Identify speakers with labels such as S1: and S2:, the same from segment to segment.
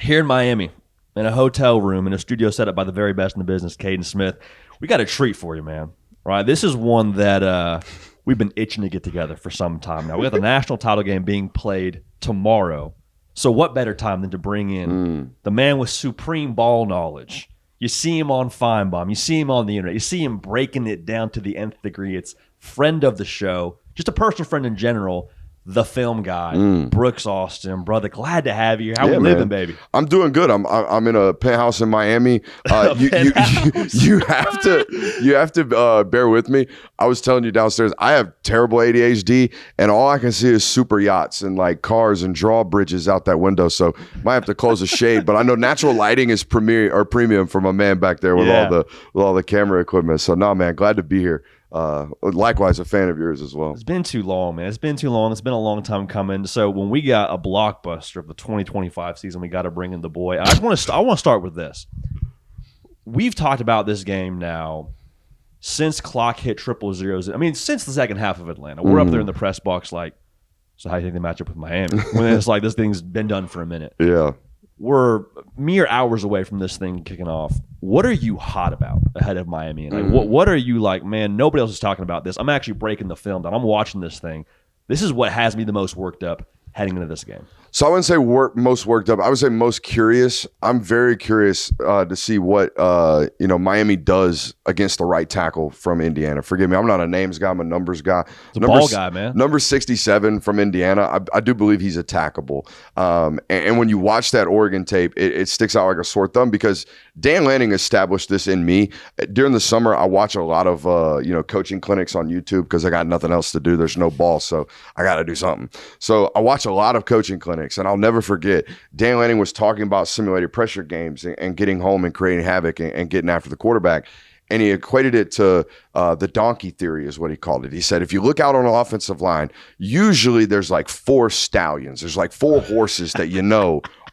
S1: here in Miami, in a hotel room, in a studio set up by the very best in the business, Caden Smith. We got a treat for you, man. Right? This is one that we've been itching to get together for some time now. We got the national title game being played tomorrow. So what better time than to bring in the man with supreme ball knowledge? You see him on Feinbaum. You see him on the internet. You see him breaking it down to the nth degree. It's friend of the show, just a personal friend in general, the film guy, Brooks Austin. Brother, glad to have you. How we living, baby?
S2: I'm doing good. I'm in a penthouse in Miami. You have to bear with me. I was telling you downstairs, I have terrible ADHD, and all I can see is super yachts and like cars and drawbridges out that window. So might have to close the shade. But I know natural lighting is premium for my man back there with all the camera equipment. So no, man, glad to be here. Likewise, a fan of yours as well.
S1: It's been too long, man. It's been too long. It's been a long time coming. So when we got a blockbuster of the 2025 season, we got to bring in the boy. I want to start with this. We've talked about this game now since clock hit 000. I mean, since the second half of Atlanta. We're up there in the press box like, so how do you think they match up with Miami? When it's like this thing's been done for a minute.
S2: Yeah.
S1: We're mere hours away from this thing kicking off. What are you hot about ahead of Miami? And like, what are you like, man, nobody else is talking about this. I'm actually breaking the film down. I'm watching this thing. This is what has me the most worked up heading into this game.
S2: So I wouldn't say most worked up. I would say most curious. I'm very curious to see what Miami does against the right tackle from Indiana. Forgive me, I'm not a names guy. I'm a numbers guy.
S1: It's a ball guy, man.
S2: Number 67 from Indiana. I do believe he's attackable. And when you watch that Oregon tape, it sticks out like a sore thumb because Dan Lanning established this in me. During the summer, I watch a lot of coaching clinics on YouTube because I got nothing else to do. There's no ball, so I got to do something. So I watch a lot of coaching clinics. And I'll never forget, Dan Lanning was talking about simulated pressure games and getting home and creating havoc and getting after the quarterback. And he equated it to the donkey theory is what he called it. He said, if you look out on an offensive line, usually there's like 4 stallions. There's like 4 horses that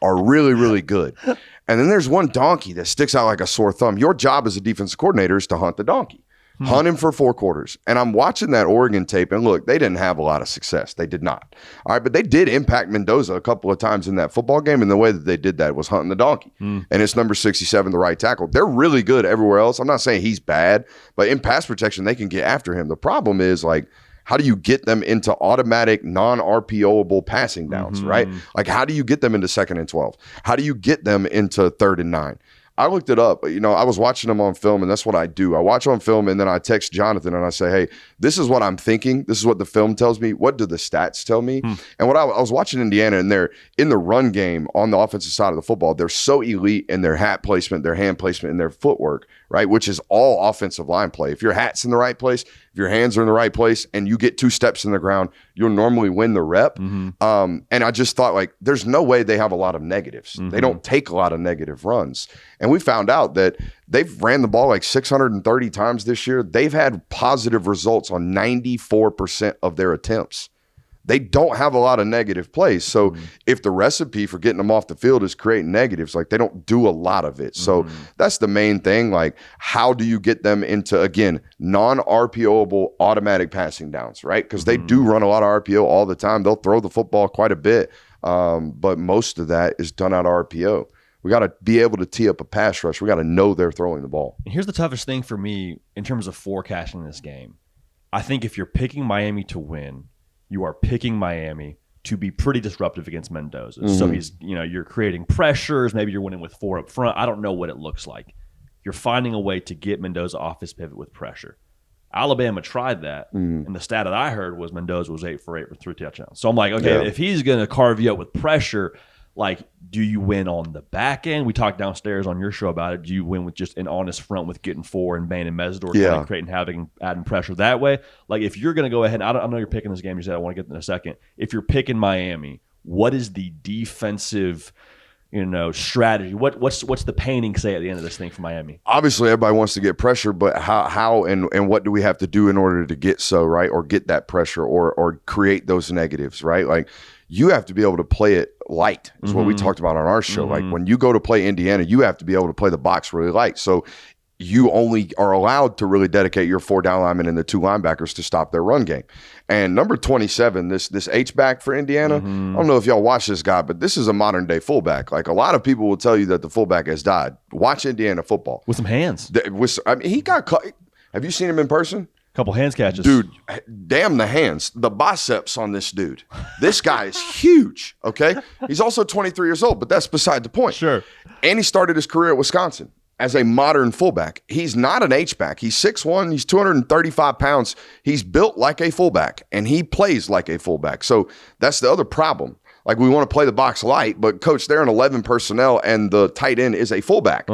S2: are really, really good. And then there's one donkey that sticks out like a sore thumb. Your job as a defensive coordinator is to hunt the donkey. Hunt him for 4 quarters. And I'm watching that Oregon tape, and look, they didn't have a lot of success. They did not. All right, but they did impact Mendoza a couple of times in that football game, and the way that they did that was hunting the donkey. And it's number 67, the right tackle. They're really good everywhere else. I'm not saying he's bad, but in pass protection, they can get after him. The problem is, like, how do you get them into automatic, non-RPOable passing downs, right? Like, how do you get them into 2nd and 12? How do you get them into 3rd and 9? I looked it up. I was watching them on film, and that's what I do. I watch on film, and then I text Jonathan, and I say, hey, this is what I'm thinking. This is what the film tells me. What do the stats tell me? And what I was watching Indiana, and they're in the run game on the offensive side of the football. They're so elite in their hat placement, their hand placement, and their footwork, right, which is all offensive line play. If your hat's in the right place, if your hands are in the right place, and you get 2 steps in the ground, you'll normally win the rep. And I just thought, like, there's no way they have a lot of negatives. They don't take a lot of negative runs. And we found out that they've ran the ball like 630 times this year. They've had positive results on 94% of their attempts. They don't have a lot of negative plays. So if the recipe for getting them off the field is creating negatives, like, they don't do a lot of it. So that's the main thing. Like, how do you get them into, again, non-RPOable automatic passing downs, right? Because they do run a lot of RPO all the time. They'll throw the football quite a bit, but most of that is done out of RPO. We got to be able to tee up a pass rush. We got to know they're throwing the ball.
S1: And here's the toughest thing for me in terms of forecasting this game. I think if you're picking Miami to win, you are picking Miami to be pretty disruptive against Mendoza. So you're creating pressures. Maybe you're winning with 4 up front. I don't know what it looks like. You're finding a way to get Mendoza off his pivot with pressure. Alabama tried that, and the stat that I heard was Mendoza was 8 for 8 with 3 touchdowns. So I'm like, okay, if he's going to carve you up with pressure, like, do you win on the back end? We talked downstairs on your show about it. Do you win with just an honest front with getting 4 and Bain and Mesidor kind of creating havoc and adding pressure that way? Like, if you're going to go ahead, I know you're picking this game. You said I want to get in a second. If you're picking Miami, what is the defensive strategy? What's the painting say at the end of this thing for Miami?
S2: Obviously, everybody wants to get pressure, but how and what do we have to do in order to get so, right? Or get that pressure or create those negatives, right? Like, you have to be able to play it light is what we talked about on our show. Like, when you go to play Indiana, you have to be able to play the box really light. So you only are allowed to really dedicate your 4 down linemen and the 2 linebackers to stop their run game. And number 27, this H-back for Indiana, I don't know if y'all watch this guy, but this is a modern-day fullback. Like, a lot of people will tell you that the fullback has died. Watch Indiana football.
S1: With some hands.
S2: He got – have you seen him in person?
S1: Couple hands catches.
S2: Dude, damn the hands. The biceps on this dude. This guy is huge, okay? He's also 23 years old, but that's beside the point.
S1: Sure.
S2: And he started his career at Wisconsin as a modern fullback. He's not an H-back. He's 6'1", he's 235 pounds. He's built like a fullback, and he plays like a fullback. So that's the other problem. Like, we want to play the box light, but, Coach, they're in 11 personnel, and the tight end is a fullback.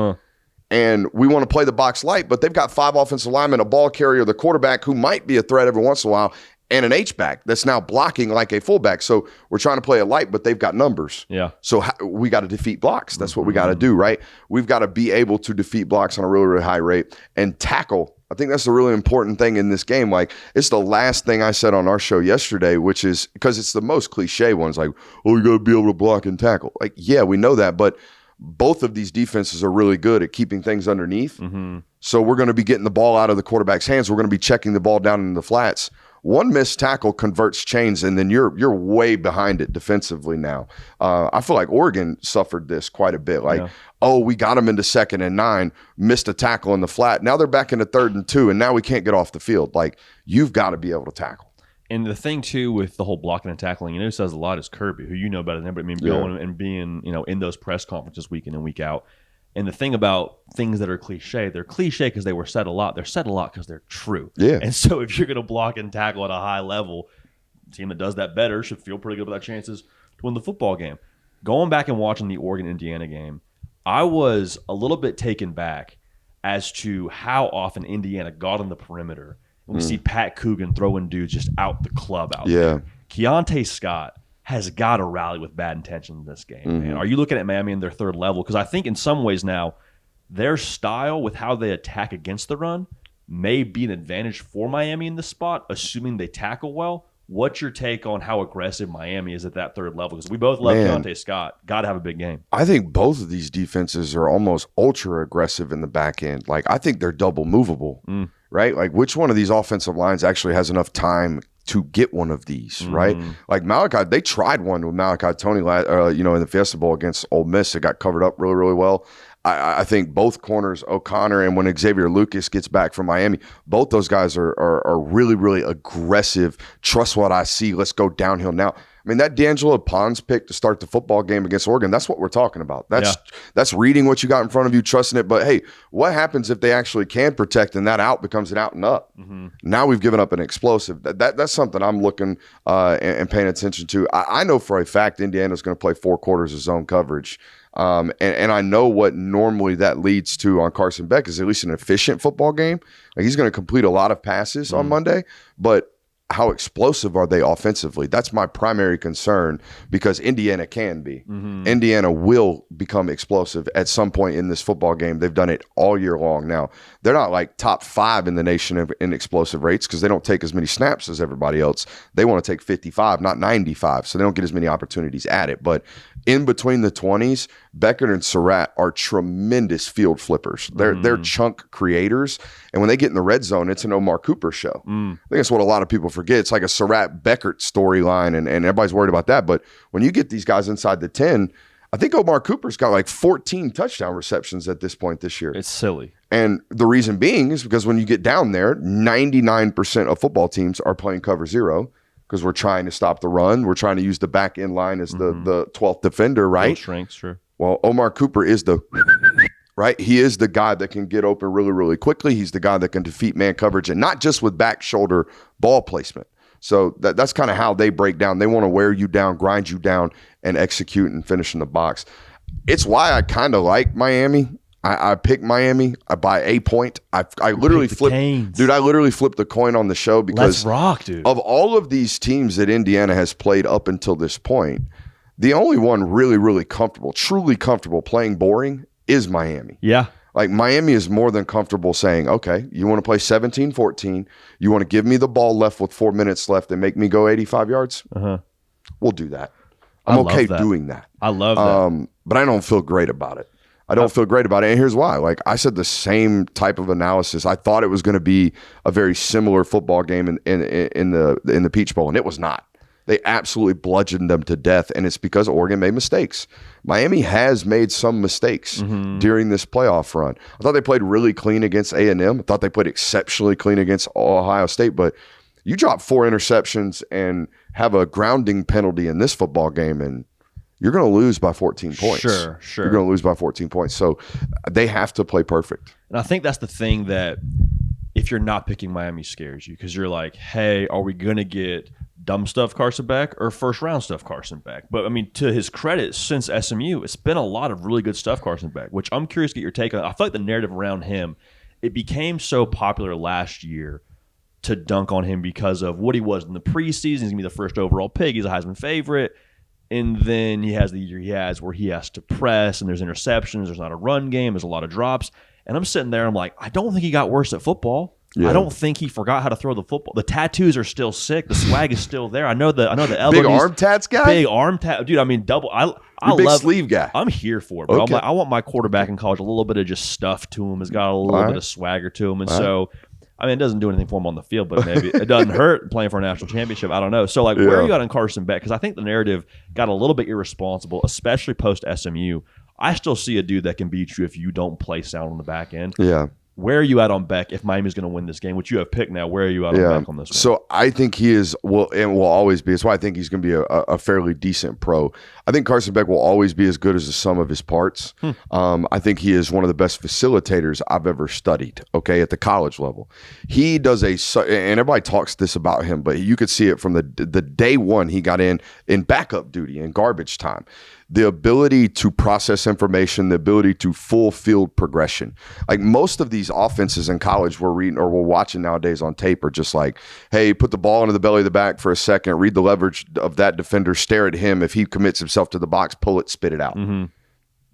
S2: And we want to play the box light, but they've got 5 offensive linemen, a ball carrier, the quarterback who might be a threat every once in a while, and an H-back that's now blocking like a fullback. So we're trying to play it light, but they've got numbers.
S1: Yeah.
S2: So we got to defeat blocks. That's what we got to do, right? We've got to be able to defeat blocks on a really, really high rate and tackle. I think that's the really important thing in this game. Like, it's the last thing I said on our show yesterday, which is because it's the most cliche ones, like, oh, you got to be able to block and tackle. Like, yeah, we know that, but both of these defenses are really good at keeping things underneath. So we're going to be getting the ball out of the quarterback's hands. We're going to be checking the ball down in the flats. One missed tackle converts chains, and then you're way behind it defensively now. I feel like Oregon suffered this quite a bit. Like, oh, we got them into 2nd and 9, missed a tackle in the flat. Now they're back into 3rd and 2, and now we can't get off the field. Like, you've got to be able to tackle.
S1: And the thing, too, with the whole blocking and tackling, who says a lot is Kirby, who you know better than anybody. I mean, going and being, in those press conferences week in and week out. And the thing about things that are cliche, they're cliche because they were said a lot. They're said a lot because they're true.
S2: Yeah.
S1: And so if you're going to block and tackle at a high level, the team that does that better should feel pretty good about their chances to win the football game. Going back and watching the Oregon-Indiana game, I was a little bit taken back as to how often Indiana got on the perimeter. And we see Pat Coogan throwing dudes just out the club out there. Keontae Scott has got to rally with bad intention in this game. Man. Are you looking at Miami in their 3rd level? Because I think in some ways now, their style with how they attack against the run may be an advantage for Miami in this spot, assuming they tackle well. What's your take on how aggressive Miami is at that 3rd level? Because we both love Keontae Scott. Got to have a big game.
S2: I think both of these defenses are almost ultra aggressive in the back end. Like, I think they're double movable, right? Like, which one of these offensive lines actually has enough time to get one of these, right? Like Malachi, they tried one with Malachi Tony, in the Fiesta Bowl against Ole Miss. It got covered up really, really well. I think both corners, O'Connor and when Xavier Lucas gets back from Miami, both those guys are really, really aggressive. Trust what I see. Let's go downhill now. I mean, that D'Angelo Pons pick to start the football game against Oregon, that's what we're talking about. That's reading what you got in front of you, trusting it. But, hey, what happens if they actually can protect and that out becomes an out and up? Now we've given up an explosive. That's something I'm looking and paying attention to. I know for a fact Indiana's going to play 4 quarters of zone coverage. And I know what normally that leads to on Carson Beck is at least an efficient football game. Like, he's going to complete a lot of passes on Monday, but how explosive are they offensively? That's my primary concern because Indiana can be. Indiana will become explosive at some point in this football game. They've done it all year long. Now, they're not like top 5 in the nation in explosive rates because they don't take as many snaps as everybody else. They want to take 55, not 95, so they don't get as many opportunities at it. But in between the 20s, Beckett and Surratt are tremendous field flippers. They're chunk creators. And when they get in the red zone, it's an Omar Cooper show. I think that's what a lot of people forget. It's like a Surratt-Beckett storyline, and everybody's worried about that. But when you get these guys inside the 10, I think Omar Cooper's got like 14 touchdown receptions at this point this year.
S1: It's silly.
S2: And the reason being is because when you get down there, 99% of football teams are playing cover 0. Because we're trying to stop the run. We're trying to use the back end line as the 12th defender, right?
S1: Strength, sure.
S2: Well, Omar Cooper is the right. He is the guy that can get open really, really quickly. He's the guy that can defeat man coverage, and not just with back shoulder ball placement. So that's kind of how they break down. They want to wear you down, grind you down, and execute and finish in the box. It's why I kind of like Miami. I picked Miami by a point. I literally flipped, dude. I literally flipped the coin on the show because
S1: let's rock, dude.
S2: Of all of these teams that Indiana has played up until this point, the only one really, really comfortable, truly comfortable playing boring is Miami.
S1: Yeah.
S2: Like Miami is more than comfortable saying, okay, you want to play 17-14. You want to give me the ball left with 4 minutes left and make me go 85 yards? We'll do that. I'm okay doing that.
S1: I love that.
S2: But I don't feel great about it. I don't feel great about it. And here's why. Like I said, the same type of analysis. I thought it was going to be a very similar football game in the Peach Bowl, and it was not. They absolutely bludgeoned them to death, and it's because Oregon made mistakes. Miami has made some mistakes during this playoff run. I thought they played really clean against A&M. I thought they played exceptionally clean against Ohio State, but you drop 4 interceptions and have a grounding penalty in this football game, and you're going to lose by 14 points.
S1: Sure.
S2: You're going to lose by 14 points. So they have to play perfect.
S1: And I think that's the thing that if you're not picking Miami scares you, because you're like, hey, are we going to get dumb stuff Carson Beck or first round stuff Carson Beck? But I mean, to his credit, since SMU, it's been a lot of really good stuff Carson Beck, which I'm curious to get your take on. I feel like the narrative around him, it became so popular last year to dunk on him because of what he was in the preseason. He's going to be the first overall pick. He's a Heisman favorite. And then he has the year he has where he has to press and there's interceptions. There's not a run game. There's a lot of drops. And I'm sitting there. I'm like, I don't think he got worse at football. Yeah. I don't think he forgot how to throw the football. The tattoos are still sick. The swag is still there. I know the elbow.
S2: Big arm tats guy?
S1: Big arm tat. Dude, I mean, double. I
S2: big
S1: love
S2: sleeve guy.
S1: I'm here for it, bro. Okay. I want my quarterback in college a little bit of just stuff to him. Has got a little bit of swagger to him. And so, I mean, it doesn't do anything for him on the field, but maybe it doesn't hurt playing for a national championship. I don't know. So, like, where are you at on Carson Beck? Because I think the narrative got a little bit irresponsible, especially post SMU. I still see a dude that can beat you if you don't play sound on the back end.
S2: Yeah.
S1: Where are you at on Beck if Miami's going to win this game, which you have picked now? Where are you at on Beck on this one?
S2: So I think he is, and will always be. That's why I think he's going to be a fairly decent pro. I think Carson Beck will always be as good as the sum of his parts. I think he is one of the best facilitators I've ever studied, okay, at the college level. He does and everybody talks this about him, but you could see it from the day one he got in backup duty in garbage time. The ability to process information, the ability to full field progression. Like most of these offenses in college we're reading or we're watching nowadays on tape are just like, hey, put the ball into the belly of the back for a second, read the leverage of that defender, stare at him. If he commits himself to the box, pull it, spit it out.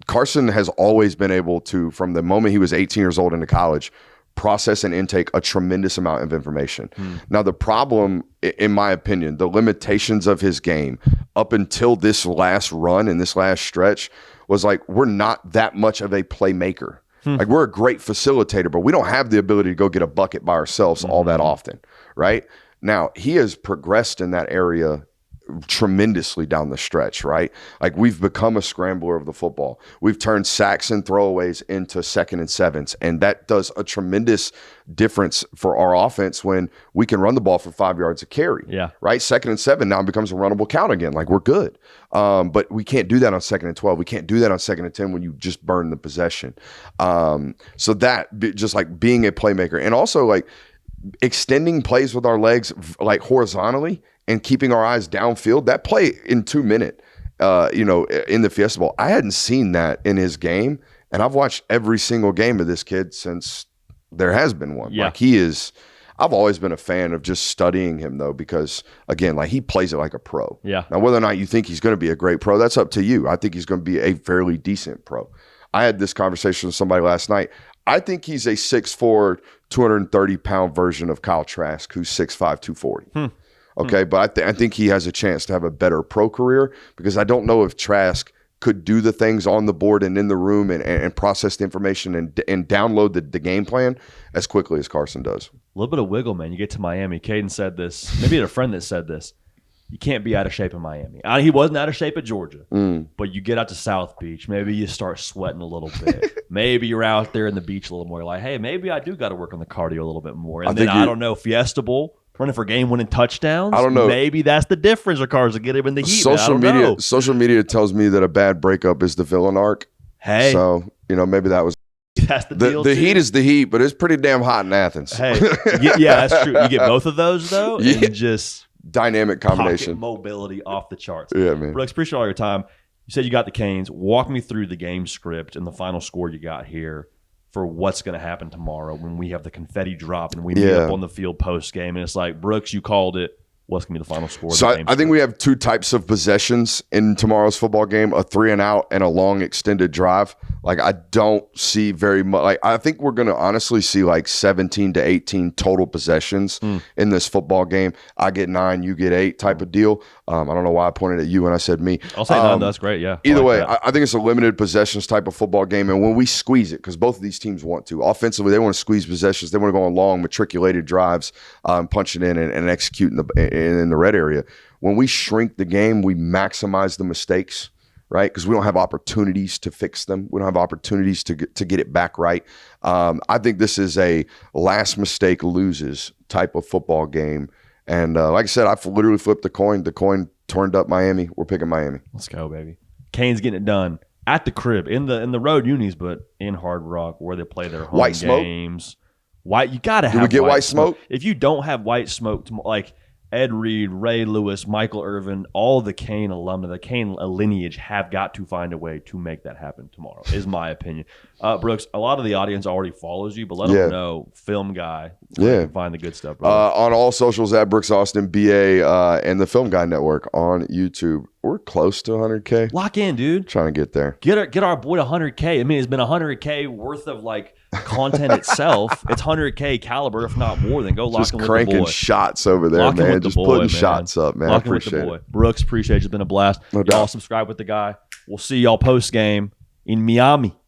S2: Carson has always been able to, from the moment he was 18 years old into college, process and intake a tremendous amount of information. Now, the problem, in my opinion, the limitations of his game up until this last run and this last stretch was like, we're not that much of a playmaker. Like, we're a great facilitator, but we don't have the ability to go get a bucket by ourselves all that often, right? Now, he has progressed in that area tremendously down the stretch, right? Like we've become a scrambler of the football. We've turned sacks and throwaways into 2nd and 7s, and that does a tremendous difference for our offense when we can run the ball for 5 yards a carry.
S1: Yeah.
S2: Right? 2nd and 7 now becomes a runnable count again. Like we're good. But we can't do that on 2nd and 12. We can't do that on 2nd and 10 when you just burn the possession. So that just like being a playmaker and also like extending plays with our legs like horizontally and keeping our eyes downfield, that play in 2 minute, in the Fiesta Bowl, I hadn't seen that in his game. And I've watched every single game of this kid since there has been one.
S1: Yeah.
S2: Like I've always been a fan of just studying him though, because again, like he plays it like a pro.
S1: Yeah.
S2: Now, whether or not you think he's going to be a great pro, that's up to you. I think he's going to be a fairly decent pro. I had this conversation with somebody last night. I think he's a 6'4", 230-pound version of Kyle Trask, who's 6'5", 240. Okay, but I think he has a chance to have a better pro career because I don't know if Trask could do the things on the board and in the room and process the information and download the game plan as quickly as Carson does.
S1: A little bit of wiggle, man. You get to Miami. Caden said this. Maybe he had a friend that said this. You can't be out of shape in Miami. He wasn't out of shape at Georgia, but you get out to South Beach. Maybe you start sweating a little bit. Maybe you're out there in the beach a little more. You're like, hey, maybe I do got to work on the cardio a little bit more. And then I don't know, Fiesta Bowl, running for game-winning touchdowns.
S2: I don't know.
S1: Maybe that's the difference. Or cars that get him in the heat.
S2: Social media tells me that a bad breakup is the villain arc.
S1: Hey,
S2: so maybe that was.
S1: That's the deal.
S2: The heat is the heat, but it's pretty damn hot in Athens.
S1: Hey, yeah, that's true. You get both of those though, and just
S2: dynamic combination,
S1: pocket mobility off the charts.
S2: Yeah, man.
S1: Brooks, appreciate all your time. You said you got the Canes. Walk me through the game script and the final score you got here for what's going to happen tomorrow when we have the confetti drop and we meet up on the field post game. And it's like, Brooks, you called it. What's going to be the final score?
S2: So I think we have 2 types of possessions in tomorrow's football game, a 3 and out and a long extended drive. Like, I don't see very much. Like, I think we're going to honestly see like 17 to 18 total possessions in this football game. I get 9, you get 8 type of deal. I don't know why I pointed at you when I said me.
S1: I'll say 9. That's great. Yeah.
S2: Either way, I think it's a limited possessions type of football game. And when we squeeze it, because both of these teams want to, offensively, they want to squeeze possessions. They want to go on long, matriculated drives, punch it in and execute in the red area. When we shrink the game, we maximize the mistakes, right? Because we don't have opportunities to fix them. We don't have opportunities to get it back right. I think this is a last mistake loses type of football game. And like I said, I literally flipped the coin. The coin turned up Miami. We're picking Miami.
S1: Let's go, baby. Canes getting it done at the crib in the road unis, but in Hard Rock where they play their home
S2: white
S1: games.
S2: Smoke?
S1: White, you gotta have.
S2: Do we get white smoke?
S1: If you don't have white smoke, like Ed Reed, Ray Lewis, Michael Irvin, all the Kane alumni, the Kane lineage have got to find a way to make that happen tomorrow, is my opinion. Brooks, a lot of the audience already follows you, but let them know, Film Guy, where you can find the good stuff.
S2: On all socials at Brooks Austin, BA, and the Film Guy Network on YouTube. We're close to 100K.
S1: Lock in, dude.
S2: Trying to get there.
S1: Get our boy to 100K. I mean, it's been 100K worth of like content itself. It's 100K caliber, if not more. Then go lock in with the boy.
S2: Just cranking shots over there, man. Just putting shots up, man. I appreciate it.
S1: Brooks, appreciate it. It's been a blast.
S2: No doubt.
S1: Y'all subscribe with the guy. We'll see y'all post game in Miami.